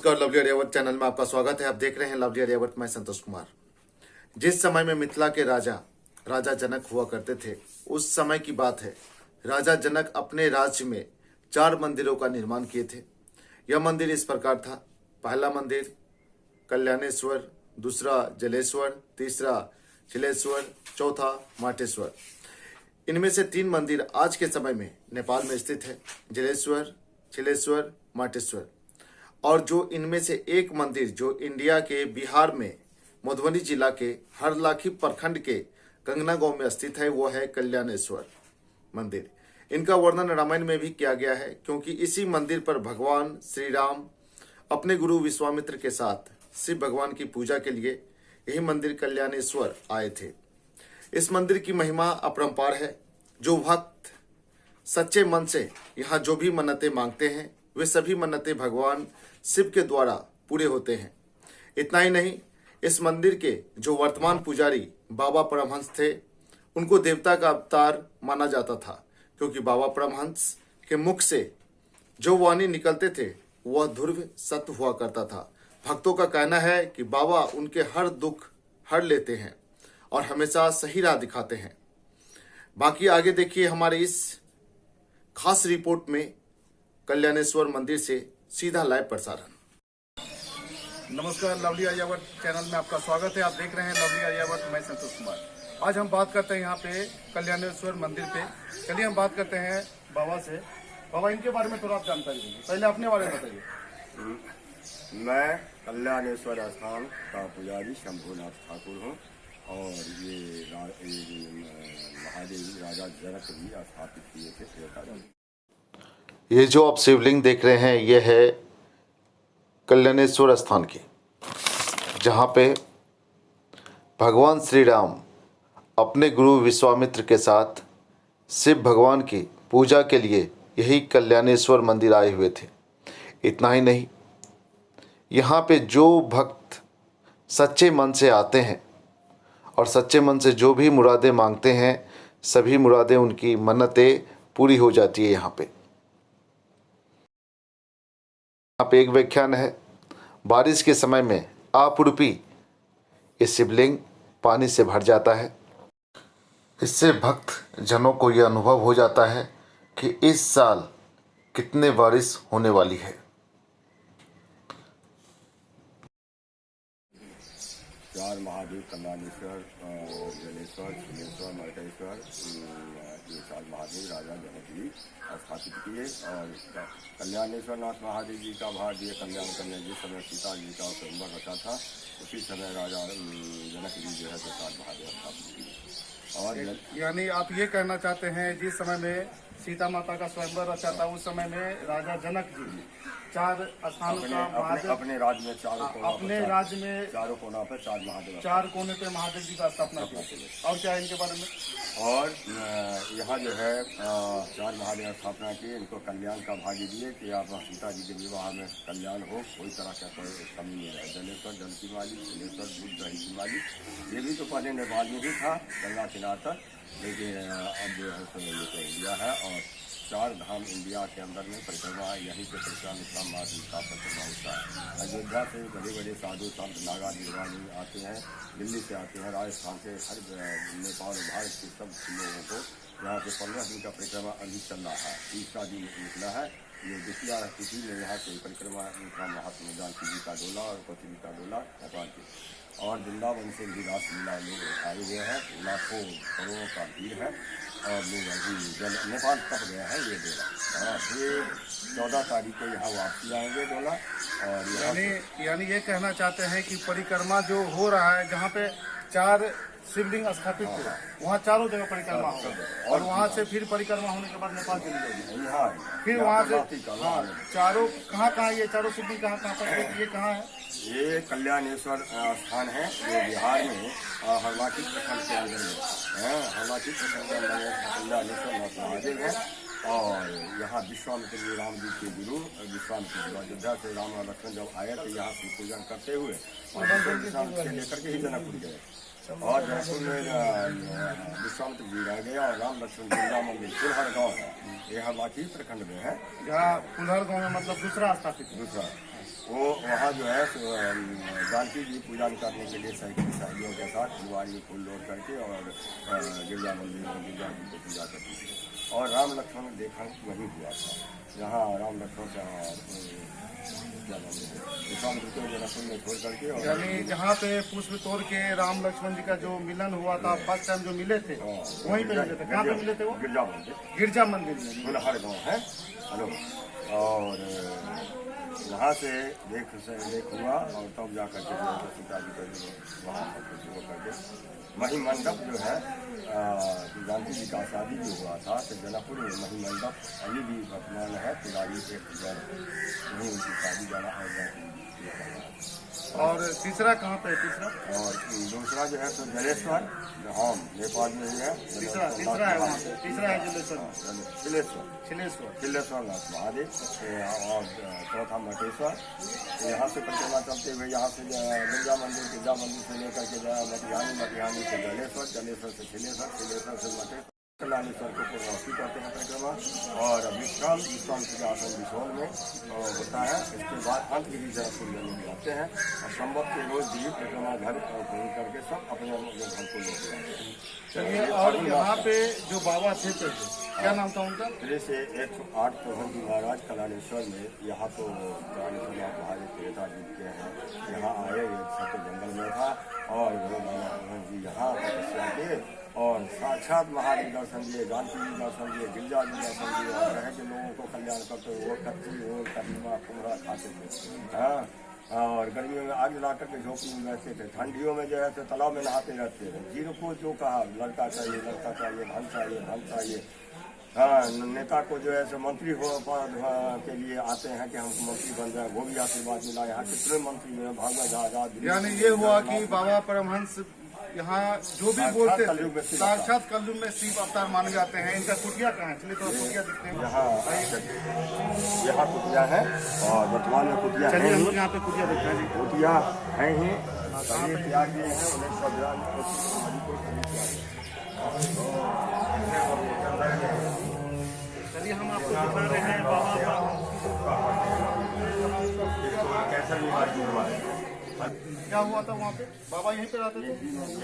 नमस्कार, lovely Aryavart channel में आपका स्वागत है। आप देख रहे हैं लवली आर्यावर्त। मैं संतोष कुमार। जिस समय में मिथिला के राजा जनक हुआ करते थे, उस समय की बात है। राजा जनक अपने राज्य में 4 मंदिरों का निर्माण किए थे। यह मंदिर इस प्रकार था। पहला मंदिर कल्याणेश्वर, दूसरा जलेश्वर, तीसरा छिलेश्वर, चौथा माटेश्वर। इनमें से 3 मंदिर आज के समय में नेपाल में स्थित है, जलेश्वर, छिलेश्वर, माटेश्वर। और जो इनमें से एक मंदिर जो इंडिया के बिहार में मधुबनी जिला के हरलाखी प्रखंड के कंगना गांव में स्थित है, वो है कल्याणेश्वर मंदिर। इनका वर्णन रामायण में भी किया गया है, क्योंकि इसी मंदिर पर भगवान श्री राम अपने गुरु विश्वामित्र के साथ शिव भगवान की पूजा के लिए यही मंदिर कल्याणेश्वर आए थे। इस मंदिर की महिमा अपरंपार है। जो भक्त सच्चे मन से यहाँ जो भी मन्नतें मांगते हैं, वे सभी मन्नतें भगवान शिव के द्वारा पूरे होते हैं। इतना ही नहीं, इस मंदिर के जो वर्तमान पुजारी बाबा परमहंस थे, उनको देवता का अवतार माना जाता था, क्योंकि बाबा परमहंस के मुख से जो वाणी निकलते थे वह ध्रुव सत्य हुआ करता था। भक्तों का कहना है कि बाबा उनके हर दुख हर लेते हैं और हमेशा सही राह दिखाते हैं। बाकी आगे देखिए हमारे इस खास रिपोर्ट में कल्याणेश्वर मंदिर से सीधा लाइव प्रसारण। नमस्कार, लवली आर्यावर्त चैनल में आपका स्वागत है। आप देख रहे हैं लवली आर्यावर्त। मैं संतोष कुमार। आज हम बात करते हैं यहाँ पे कल्याणेश्वर मंदिर पे। चलिए हम बात करते हैं बाबा से। बाबा, इनके बारे में थोड़ा आप जानकारी दीजिए। पहले अपने बारे में बताइए। मैं कल्याणेश्वर स्थान का पुजारी शंभुनाथ ठाकुर हूँ और ये महादेव राजा जनक भी स्थापित किए थे। ये जो आप शिवलिंग देख रहे हैं, ये है कल्याणेश्वर स्थान की, जहाँ पे भगवान श्री राम अपने गुरु विश्वामित्र के साथ शिव भगवान की पूजा के लिए यही कल्याणेश्वर मंदिर आए हुए थे। इतना ही नहीं, यहाँ पे जो भक्त सच्चे मन से आते हैं और सच्चे मन से जो भी मुरादें मांगते हैं, सभी मुरादें उनकी मन्नतें पूरी हो जाती है। यहाँ पे एक व्याख्यान है। बारिश के समय में आपरूपी ये शिवलिंग पानी से भर जाता है। इससे भक्त जनों को यह अनुभव हो जाता है कि इस साल कितने बारिश होने वाली है। चार महादेव कल्याणेश्वर, जलेश्वर, छिलेश्वर, माटेश्वर, ये 4 महादेव राजा जनक जी स्थापित किए। और कल्याणेश्वर नाथ महादेव जी का भार दिए कल्याण करने जिस समय सीता जी का स्वयंवर रचा था, उसी समय राजा जनक जी जो है 4 महादेव स्थापित किए। और यानी आप ये कहना चाहते हैं, जिस समय में सीता माता का स्वयंवर रचा था, उस समय में राजा जनक जी 4 स्थानों का महादेव अपने राज्य में चारों कोना पर 4 महादेव, 4 कोने पे महादेव जी का स्थापना किया। और क्या है इनके बारे में? और यहाँ जो है 4 महादेव स्थापना की, इनको कल्याण का भाग्य दिए कि आप सीता जी के विवाह में कल्याण हो, कोई तरह का कोई कमी नहीं रहे। जलेश्वर जल की मालिक, छिलेश्वर दूध दही की मालिक। ये भी तो पहले नेपाल में भी था, गंगा किनारे तक, लेकिन अब जो है तो ये तो इंडिया है। और 4 धाम इंडिया के अंदर में परिक्रमा, यहीं पे परिक्रमा मार्ग का परिक्रमा होता है। अयोध्या से बड़े बड़े साधु संत नागा निर्वाणी आते हैं, दिल्ली से आते हैं, राजस्थान से, हर नेपाल और भारत के सब लोगों को यहाँ से 15 दिन का परिक्रमा अभी चल रहा है। 30 दिन निकला है। ये द्वितीय तिथि में यहाँ से परिक्रमा महात्मा जानकी जी का डोला और कौशल जी का डोला नेपाल के, और वृंदावन से भी रासलीला लोग आए हुए हैं। लाखों करोड़ों का भीड़ है और लोग अभी नेपाल तक गया है ये डोला। फिर 14 तारीख को यहाँ वापसी आएंगे डोला। और यानी ये कहना चाहते हैं कि परिक्रमा जो हो रहा है, जहाँ पे 4 शिवलिंग स्थापित थे, वहाँ चारों जगह परिक्रमा होगा और वहाँ से फिर परिक्रमा होने के बाद नेपाल चली जाएगी। फिर वहाँ से चारों कहाँ ये चारों शिवलिंग कहाँ पर, ये कहाँ है? ये कल्याणेश्वर स्थान है, ये बिहार में हरलाखी प्रखंड के अंदर में। हरलाखी प्रखंड के अंदर कल्याणेश्वर नाथ महादेव है। और यहाँ विश्वामित्र जी, राम जी के गुरु विश्वामित्र जी अयोध्या से राम और लक्ष्मण जब आए तो यहाँ से पूजन करते हुए से लेकर के ही जनकपुर गए। और जनकपुर में विश्वामित्र जी रह गए और राम लक्ष्मण जी मंदिर कुल्हड़ गाँव है, ये हरलाखी प्रखंड में है। यहाँ कुल्हड़ गाँव में मतलब दूसरा स्थापित, दूसरा वो वहाँ जो है जानकी जी पूजा करने के लिए सहेलियों के साथ दीवार में फूल लोड करके और गिरजा मंदिर में गिरजा जी को पूजा करती थी। और राम लक्ष्मण देखा वहीं हुआ था, यहाँ राम लक्ष्मण का जनकपुर में छोड़ करके। और यानी जहाँ पे पुष्प तोड़ के राम लक्ष्मण जी का जो मिलन हुआ था, फर्स्ट टाइम जो मिले थे वहीं पे मिले थे। कहाँ पे मिले थे वो? गिरजा मंदिर में। हर गाँव है। हेलो, और वहाँ से देख हुआ और तब जा करके सीता जी को वहाँ पर करके मही मंडप जो है जानकी जी का शादी जो हुआ था तो जनकपुर में मही मंडप अभी भी वर्तमान है। पुजारी से वहीं उनकी शादी जाना और तीसरा कहाँ पे है? तीसरा और दूसरा जो है तो जलेश्वर, हाँ नेपाल में ही है। तीसरा है वहाँ पे, तीसरा है जलेश्वर, छिलेश्वर नाथ महादेव। और चौथा मटेश्वर। यहाँ से परिक्रमा चलते हुए यहाँ से गिरजा मंदिर से लेकर के मटिहानी से जलेश्वर से छिलेश्वर से मटेश्वर, कल्याणेश्वर को पूर्णवासी करते हैं परिक्रमा। और विश्राम के आसन विशोल में होता है। इसके बाद अंतगिरी जनकपुर में जाते हैं और संवत के रोज भी परिक्रमा घर घूम करके सब अपने घर को लौट जाते हैं। चलिए, और यहाँ पे जो बाबा थे क्या नाम था उनका? से 108 प्रभु जी महाराज कल्याणेश्वर में, यहाँ तो कल्याणेश्वर महाराज त्रेता युग के हैं। यहाँ आए, छठ जंगल में था और वो बाबा जी यहाँ तपस्या किए और साक्षात महादेव दर्शन दिए, जानकी जी दर्शन दिए, गिरजा जी दर्शन दिए और रहे के लोगों को कल्याण करते हुए वो कच्ची और कदीमा कुमरा खाते थे। हाँ, और गर्मियों में आग जला करके झोपड़ी में रहते थे, ठंडियों में जो है तो तालाब में नहाते रहते थे। जिनको जो कहा लड़का चाहिए, धन चाहिए। हाँ, नेता को जो है सो मंत्री हो के लिए आते हैं कि हमको मंत्री बन जाए, वो भी आशीर्वाद मिला। यहाँ कितने मंत्री हैं, भागवत आजाद। यानी ये हुआ कि बाबा परमहंस यहाँ जो भी बोलते थे साक्षात कलयुग में शिव अवतार माने जाते हैं। इनका कुटिया कहाँ है? चलिए तो कुटिया दिखते हैं। यहाँ कुटिया है और वर्तमान में कुटिया है। हम लोग यहाँ पे कुटिया देखते हैं। कुटिया है ही त्याग दिए हैं। चलिए हम आपको दिखा रहे हैं बाबा क्या हुआ था वहाँ पे। बाबा यहीं पे रहते थे।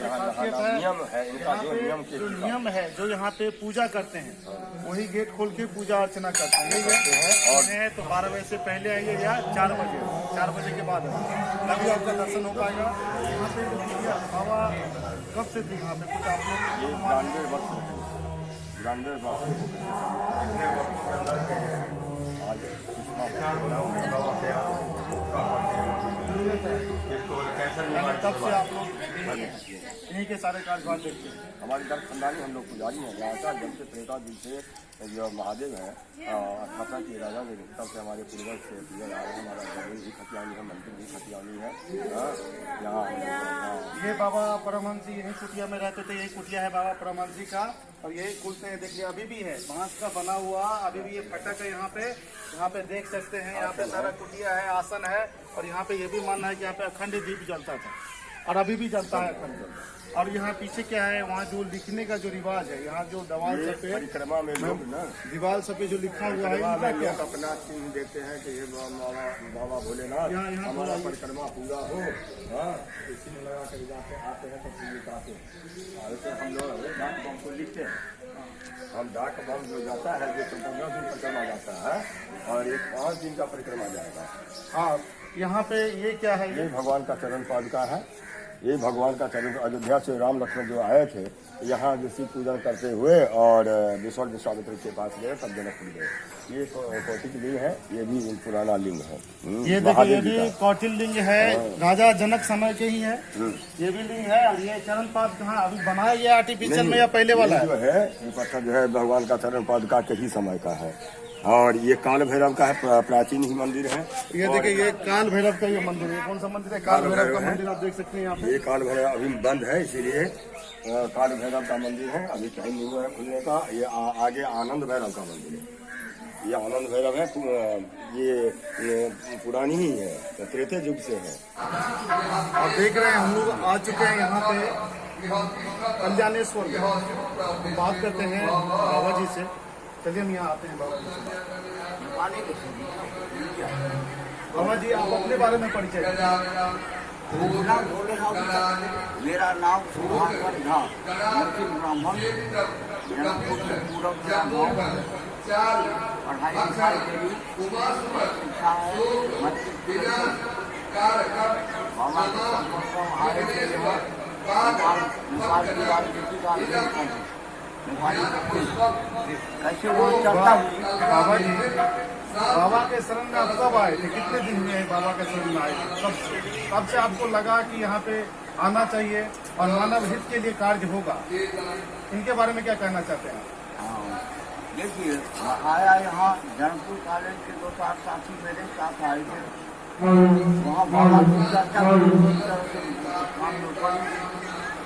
खासियत है नियम है इनका, जो नियम है जो यहाँ पे पूजा करते हैं वही गेट खोल के पूजा अर्चना करते हैं। यही है। और है तो 12 बजे से पहले आइए या 4 बजे के बाद तभी आपका दर्शन हो पाएगा। यहाँ पे बाबा कब से थे यहाँ पे कुछ आप लोग? 92 वर्ष तब से आप लोग यहीं के सारे कारोबार देखते हैं। हमारे घर खानदानी हम लोग पुजारी हैं यहाँ का। जब से त्रेता जी से जो महादेव है स्थापना की राजा ने, तब से हमारे पूर्वज से पूजा आ रहे हैं। हमारा जमीन भी खतियानी है, मंदिर भी खतियानी है। यहाँ ये बाबा परमहंस जी यही कुटिया में रहते थे। यही कुटिया है बाबा परमहंस जी का और यही खुलते हैं। देखिए अभी भी है, बांस का बना हुआ अभी भी ये फटक है यहाँ पे देख सकते हैं। यहाँ पे सारा कुटिया है, आसन है और यहाँ पे ये भी मानना है कि यहाँ पे अखंड दीप जलता था और अभी भी जलता है अखंड। और यहाँ पीछे क्या है, वहाँ जो लिखने का जो रिवाज है, यहाँ जो दीवार पे परिक्रमा में लोग ना दीवार सब पे जो लिखा हुआ है इनका क्या? अपना चिन्ह देते हैं कि ये बाबा भोलेनाथ हमारा परिक्रमा पूरा हो। हाँ, इसी में लगा कर जाते आते हैं तो लिखाते हैं। ऐसे हम लोग डाक बम को लिखते हैं। हम डाक बम जो जाता है जो 15 दिन परिक्रमा जाता है और एक 5 दिन का परिक्रमा जाएगा। हाँ, यहाँ पे ये क्या है? ये भगवान का चरण पादुका है। ये भगवान का चरण, अयोध्या से राम लक्ष्मण जो आए थे यहाँ जो शिव पूजन करते हुए और विश्वामित्र के पास गए, तब जनकपुर गए। ये कौटिक लिंग है, ये भी पुराना लिंग है। ये देखिए ये भी कौटिल लिंग है, राजा जनक समय के ही है। ये भी लिंग है और ये चरण पाद कहाँ अभी बनाया गया आर्टिफिशियल में या पहले वाला जो है? ये पत्थर जो है भगवान का चरण पादुका के ही समय का है। और ये काल भैरव का है, प्राचीन ही मंदिर है। ये देखिए ये काल भैरव का ये मंदिर है। कौन सा मंदिर है? काल भैरव का मंदिर आप देख सकते हैं यहाँ पे। ये काल भैरव अभी बंद है, इसीलिए काल भैरव का मंदिर है। अभी टाइम नहीं हुआ है खुलने का। ये आगे आनंद भैरव का मंदिर है। ये आनंद भैरव है, ये पुरानी ही है, त्रेते युग से है। आप देख रहे हैं हम लोग आ चुके हैं यहाँ पे कल्याणेश्वर में। बात करते हैं बाबा जी से। चलिए हम यहाँ आते हैं बाबा जी से। बाबा जी आप अपने बारे में परिचय दें। मेरा नाम सुधाकर झा, मुस्लिम ब्राह्मण, जनकपुर से पूरब जिला गाँव है। पढ़ाई लिखाई मेरी शिक्षा है, मैट्रिक बाबा के संपर्क में आए थे। नेपाल की राजनीति का अध्ययन करें, नेपाली कैसे वो चलता हुई। बाबा जी बाबा के शरण में आप कब आए थे, कितने दिन हुए हैं बाबा के शरण में आए थे, कब से आपको लगा कि यहाँ पे आना चाहिए और मानव हित के लिए कार्य होगा, इनके बारे में क्या कहना चाहते हैं? देखिए आया यहाँ जनकपुर कॉलेज के 2-4 साथी मेरे साथ आए थे। वहाँ बाबा की चर्चा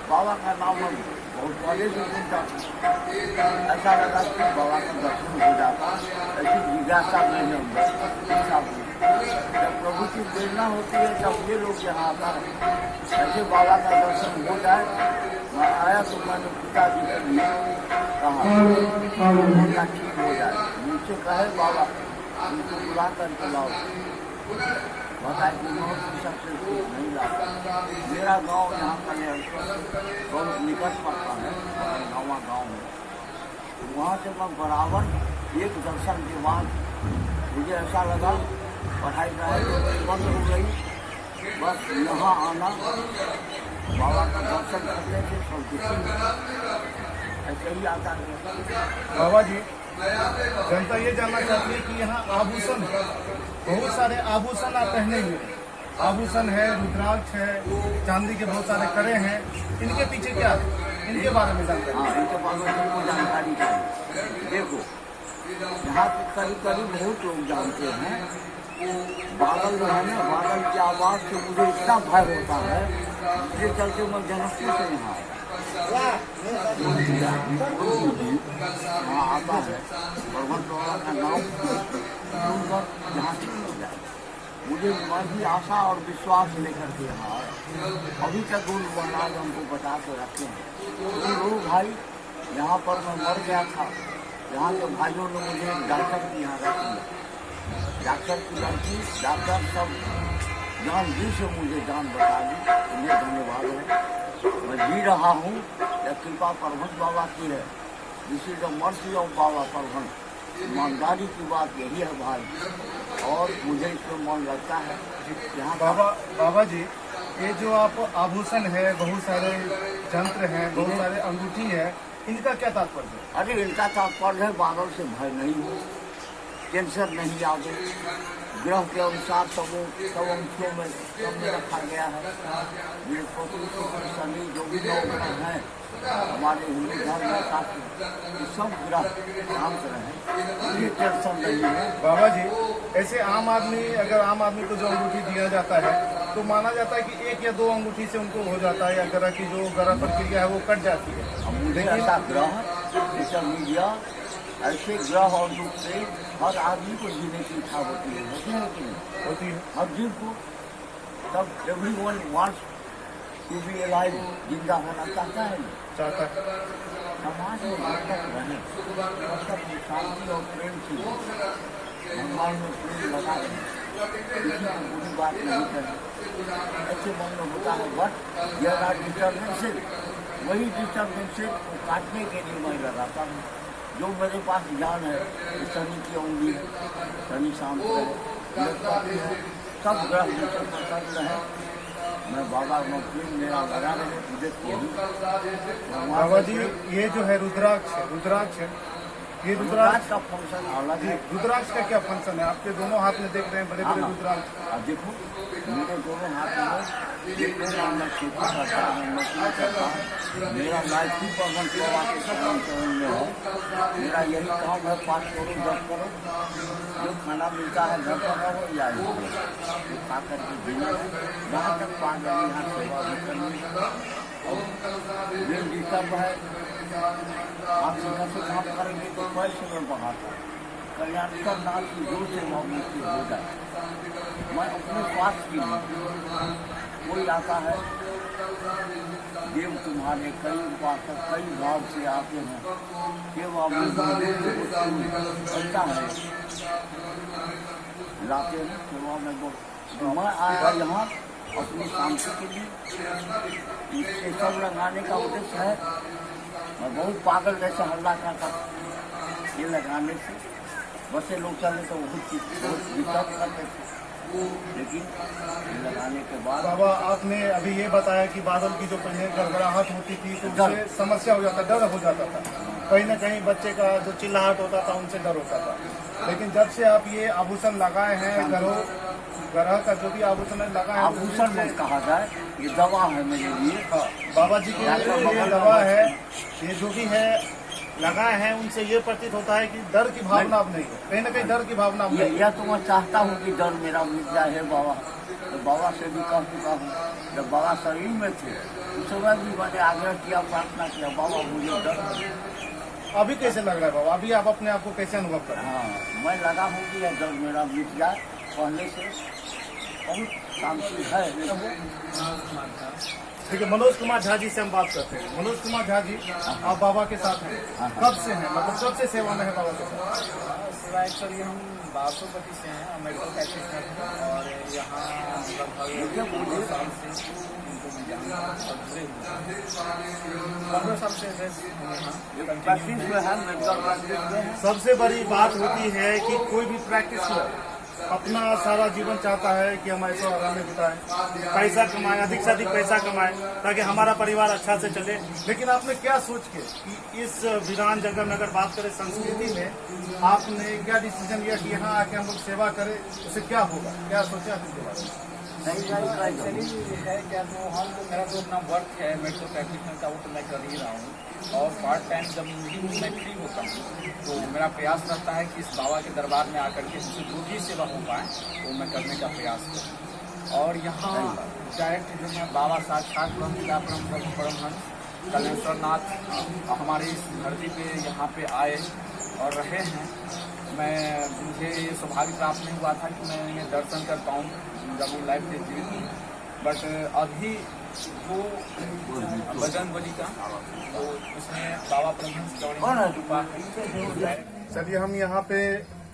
बाबा का नाम बहुत पहले से सुनता था। ऐसा लगा कि बाबा का दर्शन हो जाता, ऐसी जिज्ञासा नहीं होता। जब प्रभु की प्रेरणा होती है तब ये लोग यहाँ आता है, ऐसे बाबा का दर्शन हो जाए। मैं आया तो मैंने पिताजी के लिए कहा ठीक हो जाए, मुझसे कहे बाबा उनको बुला कर चलाओ, बताए कि बहुत सबसे ठीक नहीं लाता। मेरा गांव यहाँ का बहुत निकट पड़ता है, नवा गांव है। वहाँ से मैं बराबर एक दर्शन के बाद मुझे ऐसा लगा पढ़ाई बंद हो गई, बस यहाँ आना बाबा का दर्शन करने से सब ऐसे ही आता है। बाबा जी जनता ये जानना चाहती है कि यहाँ आभूषण है, बहुत सारे आभूषण आप पहने हुए हैं, आभूषण है, रुद्राक्ष है, चांदी के बहुत सारे करे हैं, इनके पीछे क्या है, इनके बारे में जानकारी? हाँ, इनके बारे में जानकारी चाहिए। देखो यहाँ पे करीब करीब बहुत लोग जानते हैं। बादल जो है ना, बादल की आवाज़ से मुझे इतना भय होता है, इसके चलते मैं जनकपुर से यहाँ आता है। भगवंत बाबा का नाम सुनकर यहाँ ठीक हो जाए, मुझे बड़ी आशा और विश्वास लेकर के यहाँ अभी तक उन महाराज हमको बता के रखे हैं। तो भाई यहाँ पर मैं मर गया था, यहाँ के भाइयों ने मुझे डॉक्टर की यहाँ रख दिया, डॉक्टर की लड़की, डॉक्टर सब जान जी से मुझे जान बता दी, उन्हें धन्यवाद है। मैं जी रहा हूँ, यह कृपा परमहंस बाबा की है, this is the mercy of Baba Paramhans. ईमानदारी की बात यही है भाई, और मुझे इसमें मन लगता है। यहाँ बाबा जी ये जो आप आभूषण है, बहुत सारे यंत्र हैं, बहुत सारे अंगूठी है, इनका क्या तात्पर्य है? अरे इनका तात्पर्य है बादल से भय नहीं हो, कैंसर नहीं आवे, ग्रह के अनुसार सब अंशों में सब में रखा गया है। बृहस्पति शनि जो भी 9 ग्रह हैं हमारे हिंदू धर्म में शास्त्र, सब ग्रह शांत रहे, ये टेंशन नहीं है। बाबा जी ऐसे आम आदमी, अगर आम आदमी को जो अंगूठी दिया जाता है तो माना जाता है कि 1 या 2 अंगूठी से उनको हो जाता है, या ग्रह की जो ग्रह प्रक्रिया है वो कट जाती है। मुझे ऐसा ग्रह सोशल मीडिया ऐसे ग्रह और रूप से हर आदमी को जीने की इच्छा होती है कि नहीं? होती है हर जीव को, तब everyone wants to be alive, जिंदा होना चाहता है, चाहता है। समाज में बरकत रहे, बरकत शांति और प्रेम की, भगवान में प्रेम लगा रहे, किसी को बुरी बात नहीं करें, ऐसे मन में होता है। बट यह डिस्टर्बेंसेज, वही डिस्टर्बेंसेज को काटने के लिए मैं लगाता हूँ। जो मेरे पास ज्ञान है, शनि की उंगली, शनि शांत रहे, सब ग्रह प्रसन्न रहे, मैं बाबा में प्रेम मेरा लगा रहे, मुझे बाबा जी ये जो है रुद्राक्ष है, ये रुद्राक्ष का फंक्शन अलग है। रुद्राक्ष का क्या फंक्शन है? आपके दोनों हाथ में देख रहे हैं बड़े बड़े रुद्राक्ष। अब देखो मेरे दोनों हाथ में देखो, मैं खेती करता हूँ, मछली करता हूँ, मेरा लाइफ ही परमन सेवा के चरण में है। मेरा यही काम है, 5 करो 10 करो, जो खाना मिलता है घर पर करो या तो खा करके जीना है। जहाँ तक 5 जन यहाँ सेवा भी करनी और मेन डिस्टर्ब है, आप सीधा से काम करेंगे तो पैसे में बढ़ाता है। कल्याणकर नाथ की जो सेवा मुझसे हो जाए, मैं अपने स्वास्थ्य के लिए, कोई आता है देव तुम्हारे कई उपासक कई भाव से आते हैं, सेवा में अच्छा है। लाते हैं सेवा में तो मैं आया यहाँ अपनी शांति के लिए ये सब लगाने का उद्देश्य है। मैं बहुत पागल जैसे हल्ला करता ये लगाने से, बसे लोग चले तो बहुत दिक्कत करते थे, लेकिन ये लगाने के बाद बाबा आपने अभी ये बताया कि बादल की जो पहले गड़बड़ाहट होती थी तो उससे समस्या हो जाता, डर हो जाता था, कहीं ना कहीं बच्चे का जो चिल्लाहट होता था उनसे डर होता था। लेकिन जब से आप ये आभूषण लगाए हैं, ग्रह का जो भी आभूषण लगाए हैं, आभूषण में कहा जाए ये दवा है मेरे लिए। बाबा जी के लिए ये दवा है, ये जो भी है लगाए हैं उनसे ये प्रतीत होता है कि डर की भावना अब नहीं है, कहीं ना कहीं डर की भावना अब नहीं है। यह तो मैं चाहता हूँ कि डर मेरा मिट जाए है बाबा। तो बाबा से भी कह चुका हूँ, जब बाबा शरीर में थे उस समय भी मैंने आग्रह किया, प्रार्थना किया, बाबा मुझे डर। अभी कैसे लग रहा है बाबा, अभी आप अपने आप को कैसे अनुभव कर रहे हैं? हाँ, मैं लगा हूँ कि यह डर मेरा मिट जाए, पहले से बहुत शांति है। ठीक है, मनोज कुमार झा जी से हम बात करते हैं। मनोज कुमार झा जी, आप बाबा के साथ हैं, कब से हैं, मतलब कब से सेवा में है बाबा के साथ? सेवा एक्चुअली हम बासोपति से हैं, मेडिकल प्रैक्टिशनर हैं और यहाँ लगभग 15 साल से उनको मैं जानता हूँ और जुड़े हुए हैं। 15 साल से प्रैक्टिस में है, मेडिकल प्रैक्टिस में है। सबसे बड़ी बात होती है कि कोई भी प्रैक्टिस हो, अपना सारा जीवन चाहता है कि हम ऐसा आराम में बिताएं, पैसा कमाएं, अधिक से अधिक पैसा कमाएं ताकि हमारा परिवार अच्छा से चले। लेकिन आपने क्या सोच के कि इस वीरान जगह में, अगर बात करें संस्कृति में, आपने क्या डिसीजन लिया कि यहाँ आके हम लोग सेवा करें, उससे क्या होगा, क्या सोचा आपके बारे में? एक्चुअली है क्या, तो हम तो मेरा जो अपना वर्क है मेडिकल प्रैक्टिशनर का वो तो मैं कर ही रहा हूँ और पार्ट टाइम जब मैं फ्री होता हूँ तो मेरा प्रयास रहता है कि इस बाबा के दरबार में आकर के जिससे जो भी सेवा हो पाए तो मैं करने का प्रयास करूँ। और यहाँ डायरेक्ट जो मैं बाबा साक्षात परमहंस कलेश्वर नाथ हमारे इस धरती पे यहाँ पे आए और रहे हैं। मुझे ये सौभाग्य प्राप्त नहीं हुआ था कि मैं इन्हें दर्शन कर पाऊँ जब वो लाइफ से जीवित थी, बट अभी वो बजरंग बली का तो उसमें बाबा परमहंस रूपा है। चलिए हम यहाँ पे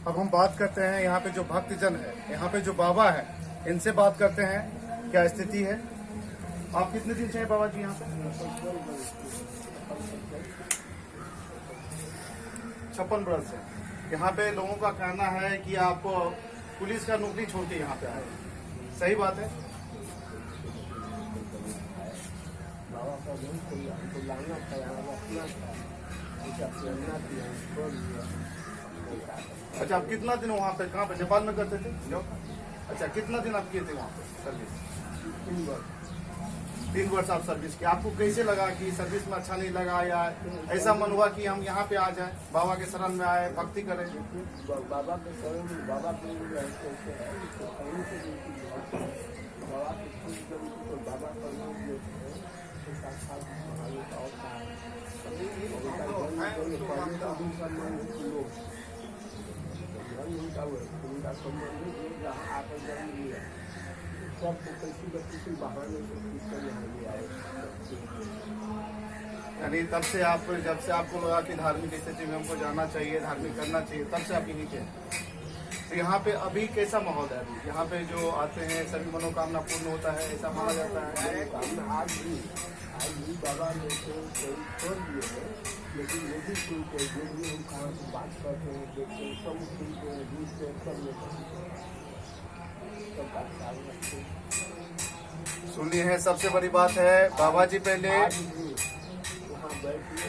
अब हम बात करते हैं, यहाँ पे जो भक्तजन है, यहाँ पे जो बाबा है, इनसे बात करते हैं क्या स्थिति है। आप कितने दिन से हैं बाबा जी यहाँ पे? 56 वर्ष से। यहाँ पे लोगों का कहना है कि आप पुलिस का नौकरी छोड़ के यहाँ पे आए, सही बात है? अच्छा, आप कितना दिन वहाँ पे, कहाँ पे, नेपाल में करते थे? अच्छा, कितना दिन आप किए थे वहाँ पे सर्विस? 3 वर्ष आप सर्विस किए। आपको कैसे लगा कि सर्विस में अच्छा नहीं लगा, या ऐसा मन हुआ कि हम यहाँ पे आ जाएं, बाबा के शरण में आए, भक्ति करें? बाबा के शरण में, बाबा के यानी तब से आप, जब से आपको लगा कि धार्मिक स्थिति में हमको जाना चाहिए, धार्मिक करना चाहिए, तब से आप यहीं के? तो यहाँ पे अभी कैसा माहौल है? अभी यहाँ पे जो आते हैं सभी मनोकामना पूर्ण होता है, ऐसा माना जाता है? आज भी बाबा ने तो छोड़ दिए हैं, लेकिन वो भी सुनते हैं, जो भी हम कहाँ से बात करते हैं, देखते हैं, सब सुनते हैं, दूर से सब सुनिए है, सबसे बड़ी बात है बाबा जी पहले वहाँ बैठिए,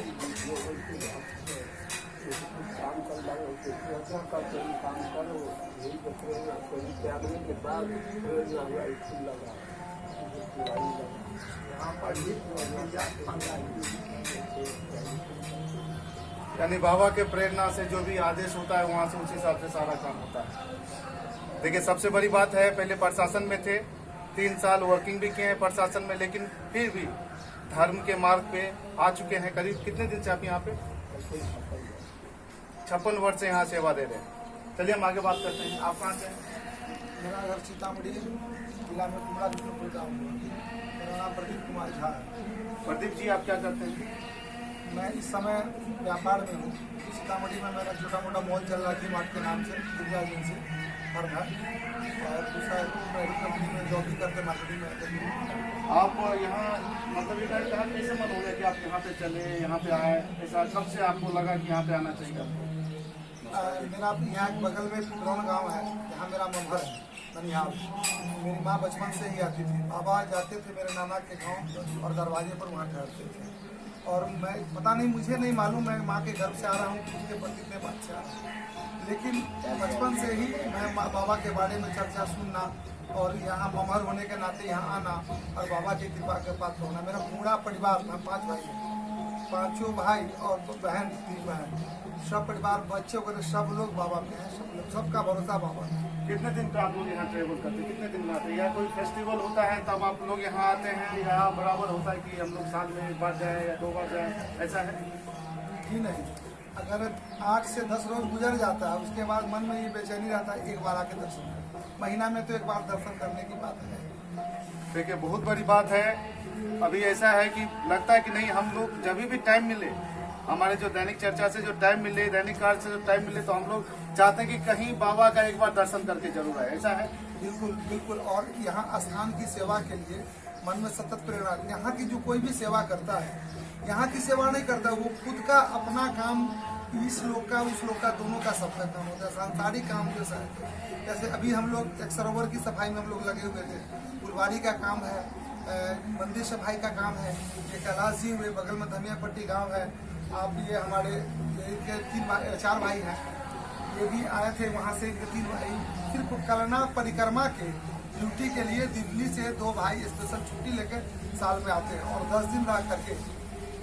काम कर रहे काम करो, यही त्यागने के बाद स्कूल लगा यानी बाबा के प्रेरणा से जो भी आदेश होता है वहाँ से उस हिसाब से सारा काम होता है। देखिए, सबसे बड़ी बात है, पहले प्रशासन में थे, 3 साल वर्किंग भी किए हैं प्रशासन में, लेकिन फिर भी धर्म के मार्ग पे आ चुके हैं। करीब कितने दिन से आप यहाँ पे? 56 वर्ष से यहाँ सेवा दे रहे हैं। चलिए हम आगे बात करते हैं। आप कहाँ से हैं? मेरा घर सीतामढ़ी जिला में कुमड़ा विष्णुपुर गाँव। मेरा नाम प्रदीप कुमार झा है। प्रदीप जी, आप क्या करते हैं? मैं इस समय व्यापार में हूँ। सीतामढ़ी में मेरा छोटा मोटा मॉल चल रहा है मार्ट के नाम से, विद्या एजेंसी हर घर, और दूसरा मैं कंपनी में जॉब भी करते मार्केटिंग में रहते हैं। आप यहाँ मतलब ये कहा कैसे मन हो गया कि आप यहाँ पे चले, यहाँ पे आए, ऐसा कब से आपको लगा कि यहाँ पे आना चाहिए आपको? मेरा यहाँ बगल में पुराना गांव है, यहाँ मेरा ममहर है ननिहाल। मेरी माँ बचपन से ही आती थी, बाबा जाते थे मेरे नाना के गांव और दरवाजे पर वहाँ ठहरते थे। और मैं पता नहीं, मुझे नहीं मालूम मैं माँ के गर्भ से आ रहा हूँ कि उनके पति कितने बात से आ रहा हूँ, लेकिन बचपन से ही मैं बाबा के बारे में चर्चा सुनना और यहाँ ममहर होने के नाते यहाँ आना और बाबा की कृपा के पात्र होना। मेरा पूरा परिवार, मैं 5 भाई हैं, 5 भाई और 2 बहन, 3 बहन, सब परिवार बच्चे वगैरह सब लोग बाबा में हैं, सब लोग, सबका भरोसा बाबा है। कितने दिन का आप लोग यहाँ ट्रेवल करते हैं, कितने दिन में आते हैं? या कोई फेस्टिवल होता है तब आप लोग यहाँ आते हैं, या बराबर होता है कि हम लोग साल में 1 बार जाए या 2 बार जाए, ऐसा है? जी नहीं, अगर 8 से 10 रोज गुजर जाता है उसके बाद मन में ये बेचैनी रहता है एक बार आके दर्शन करें। महीना में तो 1 बार दर्शन करने की बात है। देखिए बहुत बड़ी बात है। अभी ऐसा है कि लगता है कि नहीं, हम लोग जब भी टाइम मिले, हमारे जो दैनिक चर्चा से जो टाइम मिले, दैनिक कार्य से जो टाइम मिले, तो हम लोग चाहते हैं कि कहीं बाबा का एक बार दर्शन करके जरूर आए, ऐसा है? बिल्कुल बिल्कुल। और यहाँ स्थान की सेवा के लिए मन में सतत प्रेरणा। यहाँ की जो कोई भी सेवा करता है, यहाँ की सेवा नहीं करता, वो खुद का अपना काम, इस लोग का उस लोग का, दोनों का सबका काम होता है, सांसारिक काम जैसा है। जैसे अभी हम लोग एक सरोवर की सफाई में हम लोग लगे हुए थे, फुलवारी का काम है, मंदिर सफाई का काम है, ये कैलाश जी हुए, बगल में धनियापट्टी गाँव है। आप ये हमारे 4 भाई हैं, ये भी आए थे वहाँ से, 3 भाई सिर्फ कलना परिक्रमा के ड्यूटी के लिए दिल्ली से 2 भाई स्पेशल छुट्टी लेकर साल में आते हैं और 10 दिन रह करके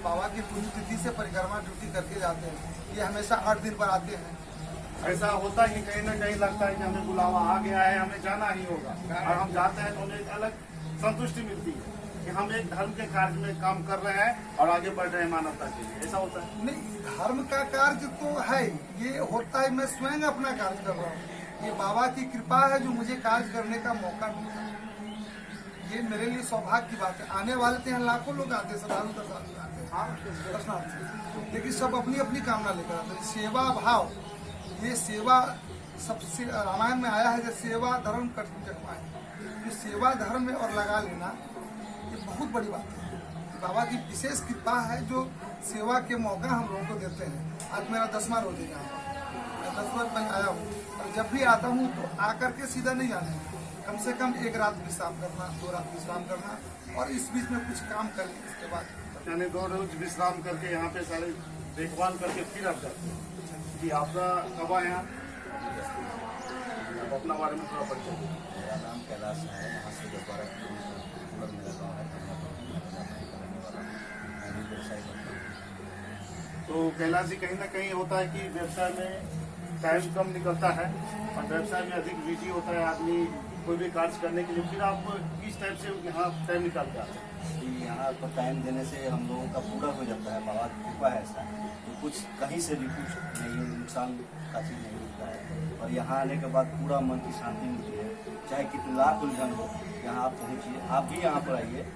बाबा की पुण्यतिथि से परिक्रमा ड्यूटी करके जाते हैं। ये हमेशा 8 दिन पर आते हैं। ऐसा होता है कि कहीं ना कहीं लगता है कि हमें बुलावा आ गया है, हमें जाना ही होगा, और हम जाते हैं तो हमें एक अलग संतुष्टि मिलती है कि हम एक धर्म के कार्य में काम कर रहे हैं और आगे बढ़ रहे हैं मानवता के लिए। ऐसा होता है? नहीं, धर्म का कार्य तो है, ये होता है, मैं स्वयं अपना कार्य कर रहा हूँ। ये बाबा की कृपा है जो मुझे कार्य करने का मौका मिलता है। ये मेरे लिए सौभाग्य की बात है। आने वाले तो यहाँ लाखों लोग आते हैं, श्रद्धालु दर्शनार्थी आते हैं, दर्शनार्थी, लेकिन सब अपनी अपनी कामना लेकर आते हैं। सेवा भाव, ये सेवा सबसे रामायण में आया है, जैसे सेवा धर्म कठिन जगवाए। ये सेवा धर्म में और लगा लेना ये बहुत बड़ी बात है। बाबा की विशेष कृपा है जो सेवा के मौका हम लोगों को देते हैं। आज मेरा 10वां रोज है यहाँ पर, मैं 10 रोज पहले आया हूँ, और जब भी आता हूँ तो आकर के सीधा नहीं जाना है, कम से कम 1 रात विश्राम करना, 2 रात विश्राम करना, और इस बीच में कुछ काम करें। इसके बाद यानी 2 रोज विश्राम करके यहाँ पे सारे देखभाल करके फिर आप जाते हैं। कि आपका कब आए यहाँ, आप अपना बारे में थोड़ा परिचय दीजिए। मेरा नाम कैलाश है, यहाँ से 12 किलोमीटर मेरा गाँव है, मैं भी व्यवसाय करता हूँ। तो कैलाश जी, कहीं ना कहीं होता है कि व्यवसाय में टाइम कम निकलता है और व्यवसाय में अधिक बिजी होता है आदमी कोई भी कार्य करने के लिए, फिर आप किस टाइप से यहाँ टाइम निकालते हैं? यहाँ पर टाइम देने से हम लोगों का पूरा हो जाता है। बाबा की कृपा है ऐसा, तो कुछ कहीं से भी कुछ नहीं, नुकसान का चीज़ नहीं मिलता है। और यहाँ आने के बाद पूरा मन की शांति मिलती है। चाहे कितने लाख उलझन हो, यहाँ आप पहुँचिए, आप भी यहाँ पर आइए।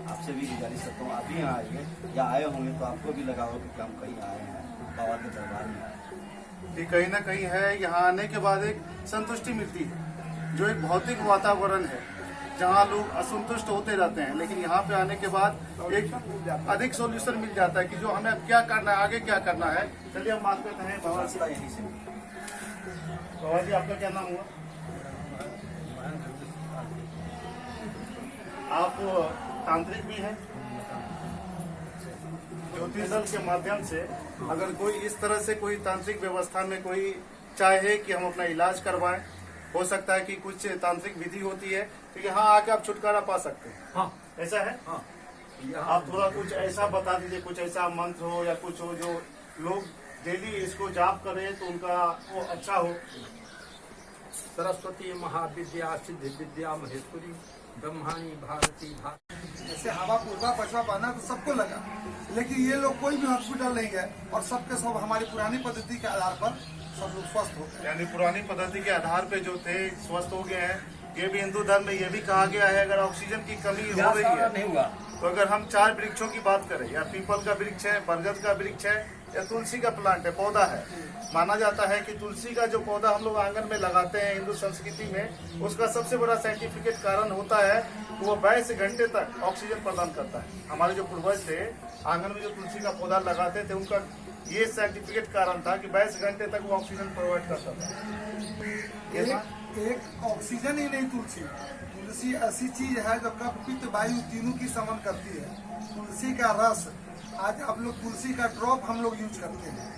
आपसे भी गुजारिश करता हूँ, आप भी यहाँ आइए, या आए होंगे तो आपको भी लगा हो कि हम कहीं आए हैं, बाबा के दरबार में आए। कि कहीं ना कहीं है, यहाँ आने के बाद एक संतुष्टि मिलती है। जो एक भौतिक वातावरण है जहाँ लोग असंतुष्ट होते रहते हैं, लेकिन यहाँ पे आने के बाद एक अधिक सॉल्यूशन मिल जाता है कि जो हमें अब क्या करना है, आगे क्या करना है। चलिए हम बात करते हैं बाबा से। यही से बाबा जी, आपका क्या नाम हुआ? आप तांत्रिक भी हैं। ज्योतिष दल के माध्यम से अगर कोई इस तरह से कोई तांत्रिक व्यवस्था में कोई चाहे कि हम अपना इलाज करवाएं, हो सकता है कि कुछ तांत्रिक विधि होती है तो यहाँ आके आप छुटकारा पा सकते हैं। हाँ, ऐसा है? हाँ। आप थोड़ा कुछ ऐसा बता दीजिए, कुछ ऐसा मंत्र हो या कुछ हो जो लोग डेली इसको जाप करें तो उनका वो अच्छा हो। सरस्वती महाविद्या सिद्धि विद्या महेश्वरी ब्रह्माणी भारती जैसे हवा पूर्वा पछवा पाना तो सबको लगा, लेकिन ये लोग कोई भी हॉस्पिटल नहीं गए और सबके सब हमारी पुरानी पद्धति के आधार पर सब लोग स्वस्थ हो गए। यानी पुरानी पद्धति के आधार पे जो थे स्वस्थ हो गए हैं। ये भी हिंदू धर्म में ये भी कहा गया है अगर ऑक्सीजन की कमी हो रही है नहीं हुआ तो अगर हम 4 वृक्षों की बात करें, या पीपल का वृक्ष है, बरगद का वृक्ष है, या तुलसी का प्लांट है, पौधा है, माना जाता है कि तुलसी का जो पौधा हम लोग आंगन में लगाते हैं हिंदू संस्कृति में, उसका सबसे बड़ा साइंटिफिक कारण होता है कि वो 22 घंटे तक ऑक्सीजन प्रदान करता है। हमारे जो पूर्वज थे आंगन में जो तुलसी का पौधा लगाते थे, उनका ये साइंटिफिक कारण था कि 22 घंटे तक वो ऑक्सीजन प्रोवाइड करता था। एक ऑक्सीजन ही नहीं, तुलसी ऐसी चीज है जो कफ पित्त वायु तीनों की समन करती है। तुलसी का रस, आज आप लोग तुलसी का ड्रॉप हम लोग यूज करते हैं,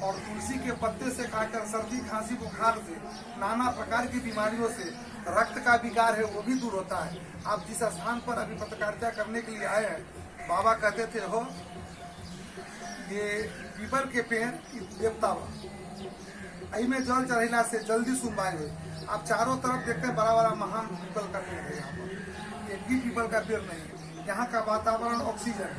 और तुलसी के पत्ते से खाकर सर्दी खांसी बुखार से, नाना प्रकार की बीमारियों से, रक्त का विकार है वो भी दूर होता है। आप जिस स्थान पर अभी पत्रकारिता करने के लिए आए हैं, बाबा कहते थे हो ये पीपल के पेड़ देवता आई में जल चढ़ेला से जल्दी सुनवाई हुई। आप चारों तरफ देखते हैं बड़ा बड़ा महान पीपल का पेड़ है, यहाँ पर एक भी पीपल का पेड़ नहीं है। यहाँ का वातावरण, ऑक्सीजन,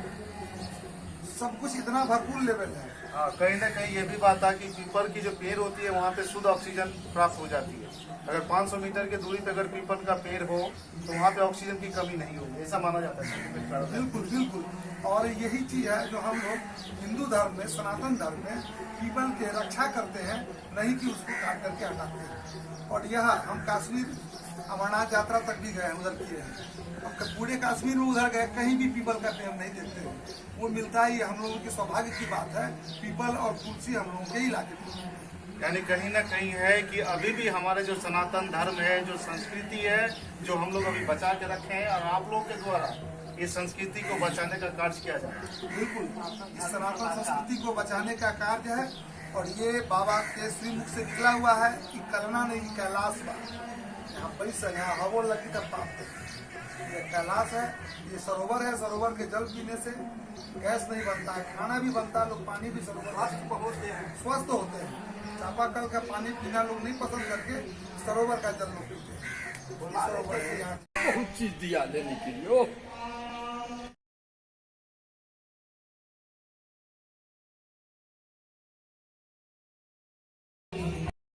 सब कुछ इतना भरपूर लेवल है। हाँ, कहीं ना कहीं ये भी बात है कि पीपल की जो पेड़ होती है वहाँ पे शुद्ध ऑक्सीजन प्राप्त हो जाती है। अगर 500 मीटर की दूरी पे अगर पीपल का पेड़ हो तो वहाँ पे ऑक्सीजन की कमी नहीं होगी, ऐसा माना जाता है। बिल्कुल बिल्कुल, और यही चीज है जो हम लोग हिंदू धर्म में, सनातन धर्म में पीपल के रक्षा करते हैं, नहीं कि उसको काट करके हटाते हैं। और यह हम कश्मीर अमरनाथ यात्रा तक भी गए, उधर किए हैं। अब पूरे कश्मीर में उधर गए, कहीं भी पीपल का पेड़ नहीं देखते। वो मिलता ही हम लोगों के सौभाग्य की बात है, पीपल और तुलसी हम लोगों के इलाके में। यानी कहीं ना कहीं है कि अभी भी हमारे जो सनातन धर्म है, जो संस्कृति है, जो हम लोग अभी बचा के रखे हैं, और आप लोग के द्वारा इस संस्कृति को बचाने का कार्य किया जा रहा है। बिल्कुल, इस सनातन संस्कृति को बचाने का कार्य है, और ये बाबा के श्रीमुख से निकला हुआ है कि कलना नहीं कैलाश बा, यहाँ पैसा, यहाँ हवो लगी तब पाप। ये कैलाश है, ये सरोवर है, सरोवर के जल पीने से गैस नहीं बनता है, खाना भी बनता है, लोग पानी भी सरोवर स्वस्थ होते हैं। चापाकल का पानी पीना लोग नहीं पसंद करके सरोवर का जल लोग पीते हैं। सरोवर के यहाँ बहुत चीज दिया लेने के लिए।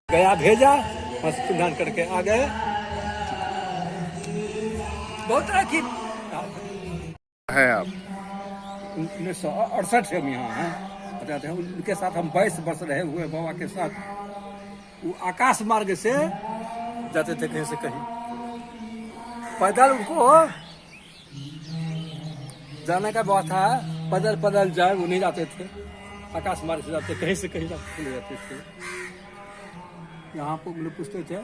गया भेजा, स्नान करके आ गए। बहुत तरह की है आप 1968 से हम यहाँ हैं, बताते हैं। उनके साथ हम 22 वर्ष रहे हुए बाबा के साथ। वो आकाश मार्ग से जाते थे कहीं से कहीं, पैदल उनको जाने का व्यवस्था है, पैदल पैदल जाए वो नहीं जाते थे, आकाश मार्ग से जाते, कहीं से कहीं जाते थे। यहाँ पर लोग पूछते थे।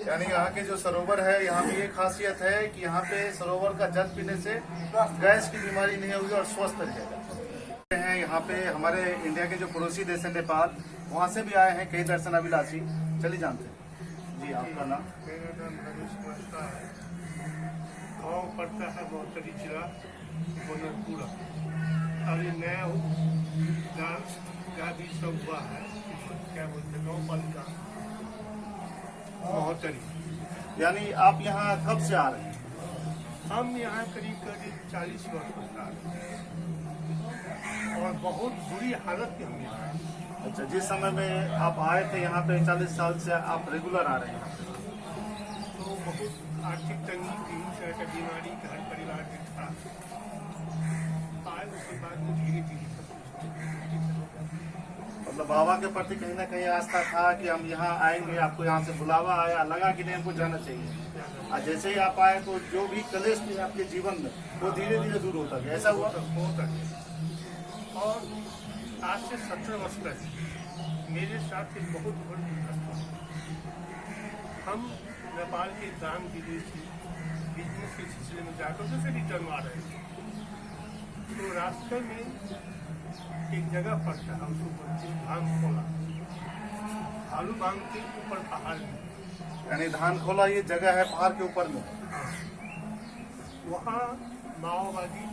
यानी यहाँ के जो सरोवर है, यहाँ भी ये खासियत है कि यहाँ पे सरोवर का जल पीने से गैस की बीमारी नहीं होगी और स्वस्थ रहेगा। हैं यहाँ पे हमारे इंडिया के जो पड़ोसी देश है नेपाल, वहाँ से भी आए हैं कई दर्शनाभिलाषी। चलिए जानते हैं जी, आपका नाम? मेरा नाम रमेश कुमार है। गाँव पड़ता है बहुतरी जिला बनरपुरा, और ये नया गादी सब हुआ है, क्या बोलते हैं, गाँव पालिका बहुतरी। यानी आप यहाँ कब से आ रहे हैं? हम यहाँ करीब 40 वर्ष होता है, और बहुत बुरी हालत में हम यहाँ हैं। अच्छा, जिस समय में आप आए थे यहाँ पे 40 साल से आप रेगुलर आ रहे हैं? तो बहुत आर्थिक तंगी थी, तरह का बीमारी घर परिवार में था। आज उसके बाद में धीरे धीरे मतलब बाबा के प्रति कहीं ना कहीं आस्था था कि हम यहाँ आएंगे, आपको यहाँ से बुलावा आया, लगा कि नहीं हमको जाना चाहिए। और जैसे ही आप आए तो जो भी कलेश थे आपके जीवन में वो धीरे धीरे दूर होता गया, ऐसा हुआ? होता है। और आज से 17 वर्ष पहले मेरे साथ एक बहुत बड़ी घटना हुई। हम नेपाल के दान विदेशी बिजनेस के सिलसिले में जाकर जैसे रिटर्न आ रहे थे, तो रास्ते में एक जगह पड़ता है, उसको बोलते हैं धान खोला, आलू बांग के ऊपर पहाड़ में। यानी धान खोला ये जगह है पहाड़ के ऊपर में? वहाँ माओवादी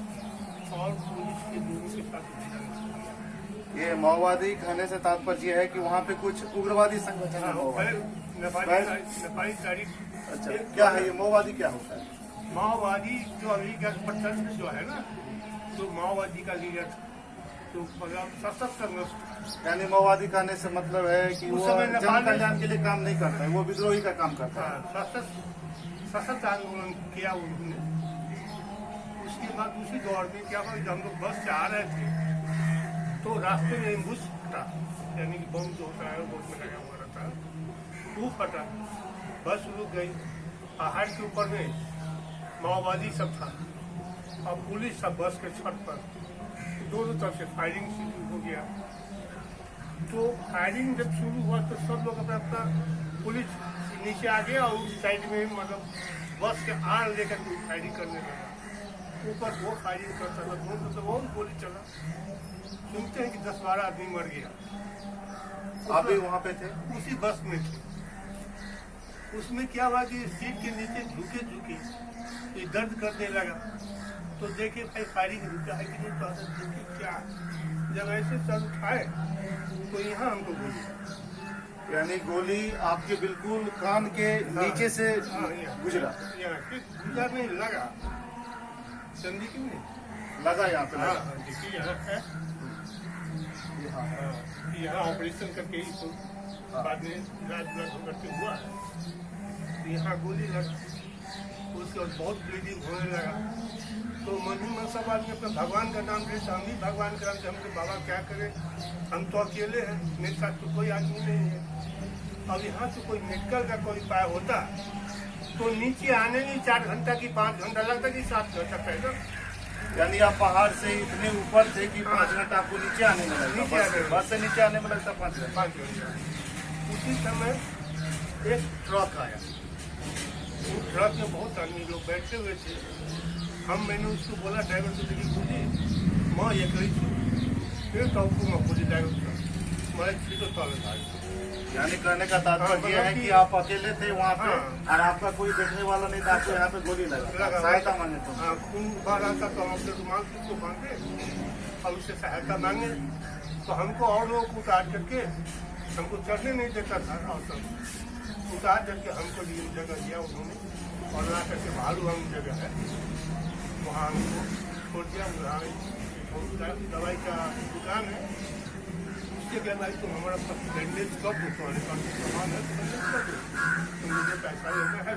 और पुलिस के लोगों के साथ ये माओवादी कहने से तात्पर्य है कि वहाँ पे कुछ उग्रवादी संगठन है? नेपाली तारीख। अच्छा, क्या है ये माओवादी, क्या होता है? माओवादी जो अभी गठबंधन जो है ना, तो माओवादी का लीडर था, तो मतलब सशस्त्र संघर्ष। यानी माओवादी कहने से मतलब है कि वो जन कल्याण के लिए काम नहीं करता है, वो विद्रोही का काम करता है। सशस्त्र आंदोलन किया उन्होंने, उसके बाद दूसरी दौड़ में क्या हुआ, जब हम लोग बस से आ रहे थे तो रास्ते में एम्बुश था, यानी कि बम जो होता है बोट में लगा हुआ रहता है, वो फटा, बस रुक गई। पहाड़ के ऊपर में माओवादी सब था और पुलिस सब बस के छत पर, दोनों तरफ से फायरिंग शुरू हो गया। तो फायरिंग जब शुरू हुआ तो सब लोग अपना अपना, पुलिस नीचे आ गया और उस साइड में मतलब बस के आड़ लेकर कोई फायरिंग करने लगा, ऊपर वो फायरिंग करता था, दोनों तो बहुत गोली चला। सुनते हैं कि 10-12 आदमी मर गया। आप भी वहाँ पे थे? उसी बस में थे। उसमें क्या हुआ कि सीट के नीचे झुके झुके ये दर्द करने लगा, तो देखे भाई फायरिंग रुका है कि नहीं, तो आदत देखे क्या, जब ऐसे सर उठाए तो यहाँ हमको गोली, यानी गोली आपके बिल्कुल कान के नीचे से गुजरा? यहाँ गुजरा नहीं लगा, समझी क्यों नहीं लगा यहाँ पे? हाँ देखिए यहाँ है, यहाँ ऑपरेशन करके ही तो बाद में इलाज करके हुआ है, तो यहाँ गोली लगा, उसके बाद बहुत ब्लीडिंग होने लगा। तो मन ही मन सब आदमी अपना भगवान का नाम लेते, हम भी भगवान का नाम से, हमको बाबा क्या करे, हम तो अकेले हैं, मेरे साथ तो कोई आदमी नहीं है। अब यहाँ से कोई मेडिकल का कोई उपाय होता तो नीचे आने में 4 घंटा की 5 घंटा लगता कि 7 घंटा पैदल। यानी आप पहाड़ से इतने ऊपर थे कि 5 घंटा आपको नीचे आने में लगता? नीचे आने में। बस से नीचे आने में लगता 5 घंटा? 5 घंटा। उसी समय एक ट्रक आया, वो ट्रक में बहुत आदमी लोग बैठे हुए थे। मैंने उसको बोला ड्राइवर को, देखिए बोली मैं ये कही फिर टॉपको मैं बोली ड्राइवर को, मैं सीधो तल यानी कहने का तात्पर्य यह है कि आप अकेले थे वहाँ पे और आपका कोई देखने वाला नहीं था, आपको यहाँ पे गोली लगा, सहायता मांगे तो? हाँ, खून बह रहा था तो हम अपने रुमाल को बांधे और उससे सहायता मांगे, तो हमको और लोगों को उतार करके, हमको चढ़ने नहीं देता था, और सब उतार करके हमको लिए जगह दिया उन्होंने, और ला करके भालू हम जगह है वहाँ हमको छोड़ दिया। दवाई का दुकान है, उसके क्या भाई तुम हमारा बैंडेज कर दो, तुम्हारे पास सामान है तो बैंडेज कर दो, तो मुझे पैसा लेना है।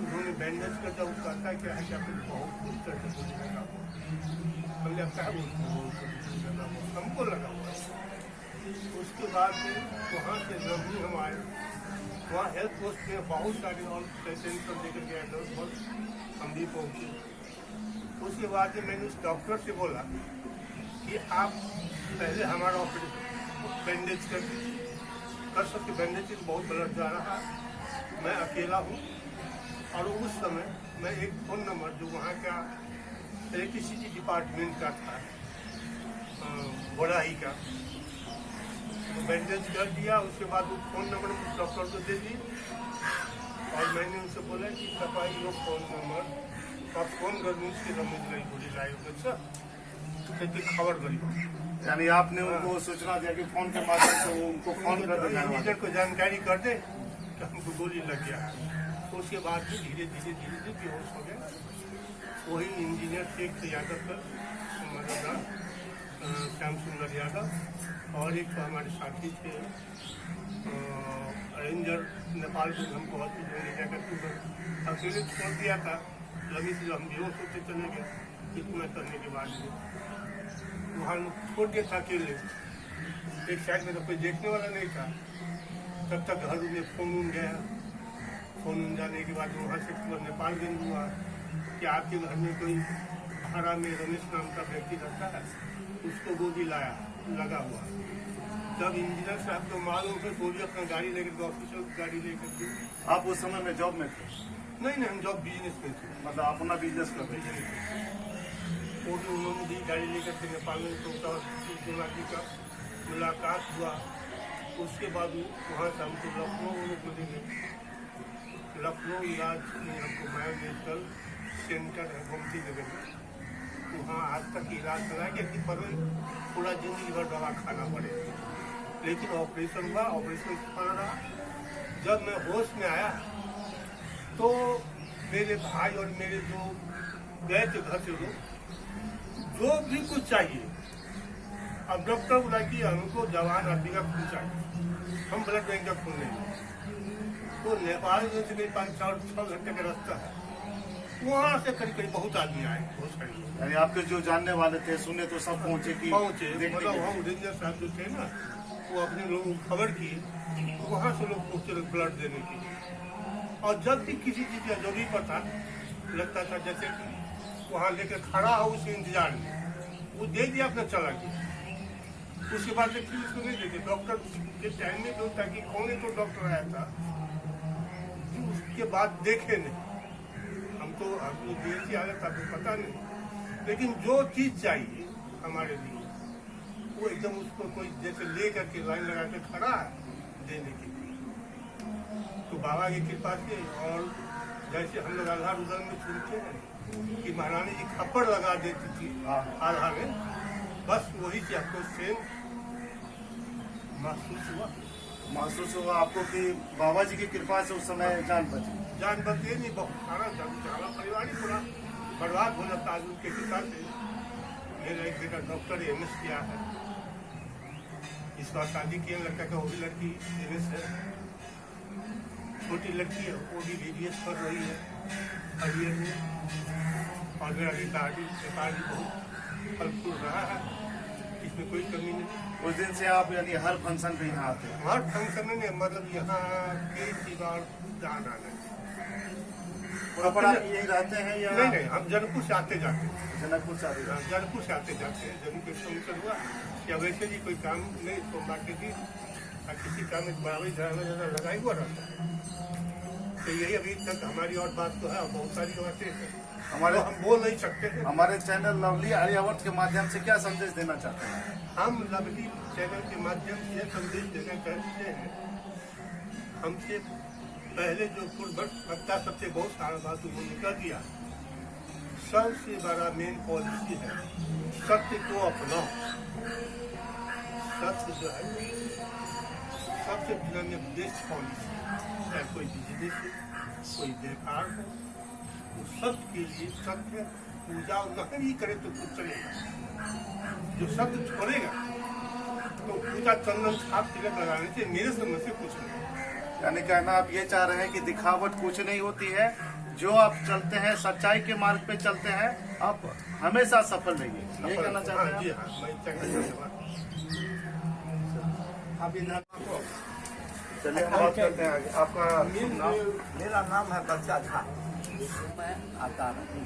उन्होंने बैंडेज कर दिया, वो कहता क्या है कि आपको बहुत कुछ करके बोली लगा हुआ, हमने अब क्या बोलते हमको लगा हुआ। उसके बाद में वहाँ से रमनी हम आए, वहाँ हेल्थ पोस्ट में बहुत सारे और पेशेंट सब लेकर गए, बस हम भी पहुँचे। उसके बाद में मैंने उस डॉक्टर से बोला कि आप पहले हमारा ऑपरेशन बैंडेज कर सकते, बैंडेज से बहुत ब्लड जा रहा है, मैं अकेला हूँ। और उस समय मैं एक फ़ोन नंबर जो वहाँ का इलेक्ट्रिसिटी डिपार्टमेंट का था, बड़ाई का, तो बैंडेज कर दिया। उसके बाद वो फ़ोन नंबर उस डॉक्टर को दे दी और मैंने उनसे बोला कि तपाईँ यो फ़ोन नंबर आप फोन गर्नुहोस् कि रमेशलाई गोली लागेको छ, त्यति खबर गरियो। यानी आपने उनको सूचना दिया कि फोन के माध्यम से वो उनको फोन कर देना, इंजीनियर को जानकारी कर दे कि हमको गोली लग गया। तो उसके बाद भी धीरे धीरे बेहोश हो गया। वही इंजीनियर शेख यादव का श्याम सुंदर यादव और एक हमारे साथी थे रेंजर नेपाल को, हमको हॉस्पिटल ले जाकर अकेले छोड़ दिया था। लगी थी हम बेहोश होते चले गए, इतना करने के बाद वहाँ छोड़ दिया था अकेले, एक साइड में तो कोई देखने वाला नहीं था। तब तक घर में फोन गया, फोन जाने के बाद वहाँ से नेपाल गंज हुआ कि आपके घर में कोई भाड़ा में रमेश नाम का व्यक्ति रहता है, उसको गोली लगा हुआ। जब इंजीनियर साहब को मालूम थे, गोली अपना गाड़ी लेकर, ऑफिसर गाड़ी लेकर के। आप उस समय में जॉब में थे? नहीं, हम जॉब बिजनेस में थे, मतलब अपना बिजनेस करते थे। वो भी उन्होंने भी गाड़ी लेकर के नेपाल में तो जी का मुलाकात हुआ। उसके बाद वहाँ से हमको लखनऊ को ले गए। लखनऊ इलाज में हमको माया मेडिकल सेंटर है गोमती नगर में, वहाँ आज तक इलाज कराया कि पर पूरा जिंदगी भर दवा खाना पड़े, लेकिन ऑपरेशन हुआ, ऑपरेशन सफल रहा। जब मैं होश में आया तो मेरे भाई और मेरे जो गए थे घर से लोग, जो भी कुछ चाहिए, अब डॉक्टर बोला कि हमको जवान आदमी का खून चाहिए, हम ब्लड बैंक का खून नहीं। तो नेपाल में से मेरे पास 4-6 घंटे का रास्ता है, वहाँ से करीब करीब बहुत आदमी आए, बहुत सारे लोग यानी आपके जो जानने वाले थे सुने तो सब पहुंचे कि पहुंचे। देखने मतलब के लिए। वहाँ रेंजर साहब जो थे ना, वो अपने लोगों को खबर किए, वहाँ से लोग पहुंचे लोग ब्लड देने के लिए। और जब भी किसी चीज़ का जरूरी पड़ता लगता था, जैसे कि वहाँ लेकर खड़ा हो उसके इंतजार में, वो दे दिया अपना चला गया। उसके बाद से फिर उसको नहीं देते। डॉक्टर के टाइम में जो था कि कौन एक तो डॉक्टर आया था जो उसके बाद देखे नहीं। हम तो देर से आया था, आपको पता नहीं, लेकिन जो चीज़ चाहिए हमारे लिए वो एकदम उसको कोई जैसे ले करके लाइन लगा के खड़ा है देने के लिए। तो बाबा की कृपा से, और जैसे हम लोग आधार उधर में सुनते हैं कि महारानी जी खप्पड़ लगा देती थी आधा में, बस वही से आपको सेम महसूस हुआ आपको कि बाबा जी की कृपा से उस समय जान बची। जान बचे नहीं, बहुत सारा परिवार ही पूरा बर्बाद हो जाता है उनके पिता से। मेरा एक बेटा डॉक्टर MS किया है, इस बार शादी किया लड़का का, वो भी लड़की MS है। छोटी लड़की है, वो भी BBS कर रही है अभी में। और मेरा व्यापार भी बहुत फलफूल रहा है, इसमें कोई कमी नहीं। उस दिन से आप यानी हर फंक्शन पे यहाँ आते हैं? हर फंक्शन में मतलब यहाँ कई बार जाना नहीं। प्रॉपर आप यही रहते हैं या? नहीं, हम जनकपुर से आते जाते हैं। जनकपुर से आते हैं? जनकपुर से आते जाते हैं। जब कोई फंक्शन हुआ या वैसे भी कोई काम नहीं सोमवार के दिन किसी काम में बराबर ज़्यादा लगा ही हुआ रहता है। तो यही अभी तक हमारी और बात तो है, और बहुत सारी बातें हैं हमारे हम बोल नहीं सकते हैं। हमारे चैनल लवली आर्यावर्त के माध्यम से क्या संदेश देना चाहते हैं? हम लवली चैनल के माध्यम से संदेश देना चाहते हैं, हमसे पहले जो पूर्ववक्ता सबसे बहुत सारा बात उन्होंने कर दिया। सबसे बड़ा मेन पॉलिसी है सत्य को अपनाओ। सत्य जो है सबसे बेस्ट पॉलिसी है। चाहे कोई बिजनेस हो, कोई व्यापार हो, वो सत्य के लिए सत्य पूजा नहीं करे तो कुछ चलेगा। जो सत्य छोड़ेगा तो पूजा चंदन छाप तिलक लगाने से मेरे समझ से कुछ नहीं। यानी कहना आप ये चाह रहे हैं कि दिखावट कुछ नहीं होती है, जो आप चलते हैं सच्चाई के मार्ग पे चलते हैं, आप हमेशा सफल रहिए, ये कहना चाहते हैं? जी हाँ, मैं धन्यवाद। आप इधर चलिए हम बात करते हैं आगे। आपका नाम? मेरा नाम है बच्चा झा, मैं आता नहीं।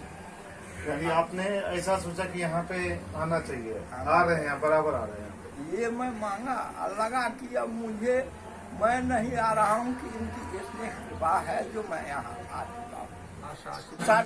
यानी आपने ऐसा सोचा कि यहाँ पे आना चाहिए, आ रहे हैं, बराबर आ रहे हैं? ये मैं मांगा लगा कि अब मुझे, मैं नहीं आ रहा हूँ कि इनकी स्नेह कृपा है जो मैं यहाँ आ चुका हूँ।